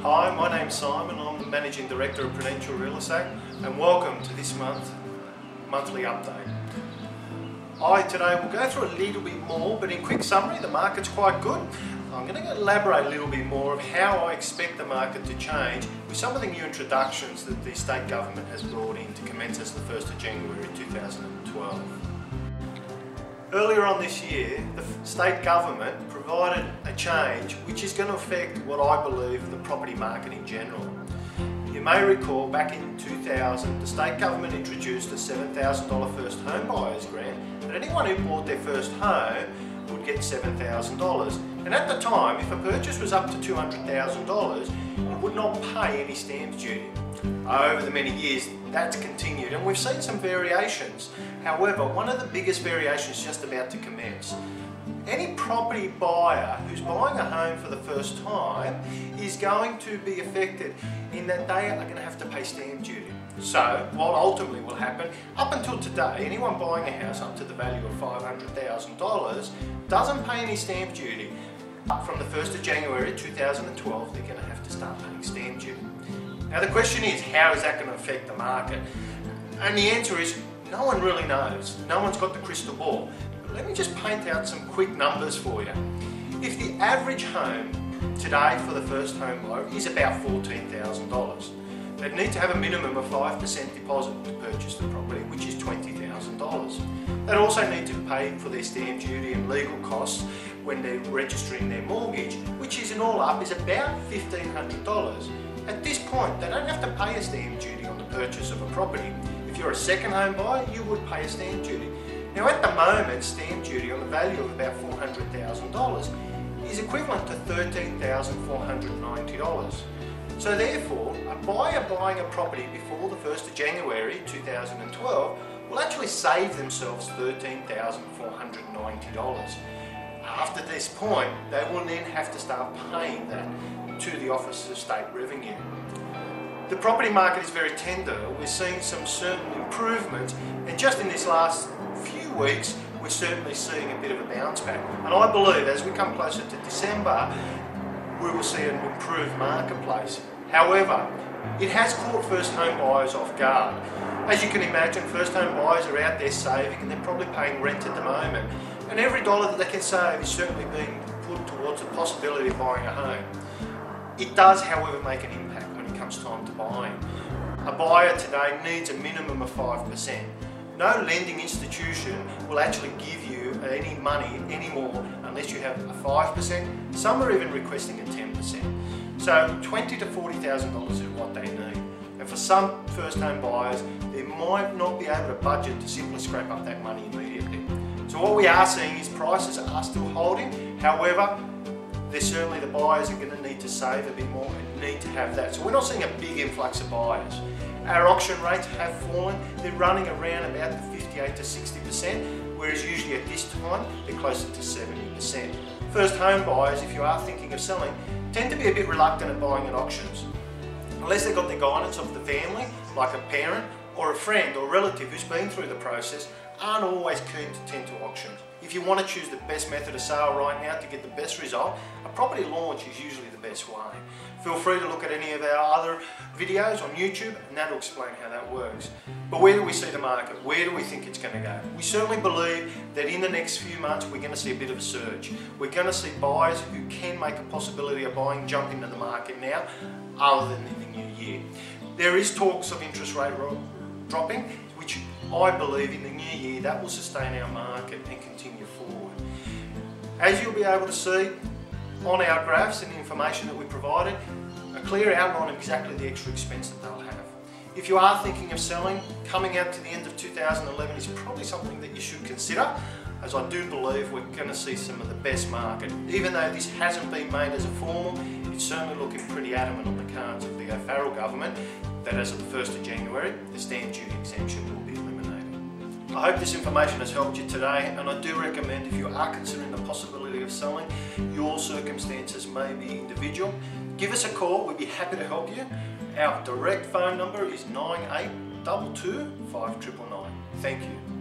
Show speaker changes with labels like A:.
A: Hi, my name's Simon. I'm the Managing Director of Prudential Real Estate, and welcome to this monthly update. Today will go through a little bit more, but in quick summary, the market's quite good. I'm going to elaborate a little bit more of how I expect the market to change with some of the new introductions that the state government has brought in to commence as the 1st of January 2012. Earlier on this year, the state government provided a change which is going to affect what I believe the property market in general. You may recall back in 2000, the state government introduced a $7,000 first home buyers grant, and anyone who bought their first home would get $7,000. And at the time, if a purchase was up to $200,000, you would not pay any stamp duty. Over the many years, that's continued, and we've seen some variations. However, one of the biggest variations is just about to commence. Any property buyer who's buying a home for the first time is going to be affected in that they are going to have to pay stamp duty. So, what ultimately will happen, up until today, anyone buying a house up to the value of $500,000 doesn't pay any stamp duty. From the 1st of January 2012, they're going to have to start paying stamp duty. Now the question is, how is that going to affect the market? And the answer is, no one really knows. No one's got the crystal ball. But let me just paint out some quick numbers for you. If the average home today for the first home buyer is about $14,000, they'd need to have a minimum of 5% deposit to purchase the property, which is $20,000. They'd also need to pay for their stamp duty and legal costs when they're registering their mortgage, which is in all up is about $1,500. At this point, they don't have to pay a stamp duty on the purchase of a property. If you're a second home buyer, you would pay a stamp duty. Now at the moment, stamp duty on the value of about $400,000 is equivalent to $13,490. So therefore, a buyer buying a property before the 1st of January 2012 will actually save themselves $13,490. After this point, they will then have to start paying that to the Office of State Revenue. The property market is very tender. We're seeing some certain improvements, and just in this last few weeks, we're certainly seeing a bit of a bounce back. And I believe as we come closer to December, we will see an improved marketplace. However, it has caught first home buyers off guard. As you can imagine, first home buyers are out there saving, and they're probably paying rent at the moment. And every dollar that they can save is certainly being put towards the possibility of buying a home. It does, however, make an impact when it comes time to buying. A buyer today needs a minimum of 5%. No lending institution will actually give you any money anymore unless you have a 5%. Some are even requesting a 10%. So $20,000 to $40,000 is what they need. And for some first home buyers, they might not be able to budget to simply scrape up that money immediately. So what we are seeing is prices are still holding. However, certainly the buyers are going to need to save a bit more and need to have that. So we're not seeing a big influx of buyers. Our auction rates have fallen. They're running around about the 58 to 60%, whereas usually at this time they're closer to 70%. First home buyers, if you are thinking of selling, tend to be a bit reluctant at buying at auctions. Unless they've got the guidance of the family, like a parent or a friend or relative who's been through the process, aren't always keen to tend to auctions. If you want to choose the best method of sale right now to get the best result, a property launch is usually the best way. Feel free to look at any of our other videos on YouTube, and that'll explain how that works. But where do we see the market? Where do we think it's going to go? We certainly believe that in the next few months we're going to see a bit of a surge. We're going to see buyers who can make a possibility of buying jump into the market now, other than in the new year. There is talks of interest rate dropping, which I believe in the new year that will sustain our market and continue forward. As you'll be able to see on our graphs and the information that we provided, a clear outline of exactly the extra expense that they'll have. If you are thinking of selling, coming out to the end of 2011 is probably something that you should consider, as I do believe we're going to see some of the best market. Even though this hasn't been made as a formal, it's certainly looking pretty adamant on the cards of the federal government that as of the 1st of January, the stamp duty exemption will be eliminated. I hope this information has helped you today, and I do recommend if you are considering the possibility of selling, your circumstances may be individual. Give us a call, we'd be happy to help you. Our direct phone number is 9822 5999. Thank you.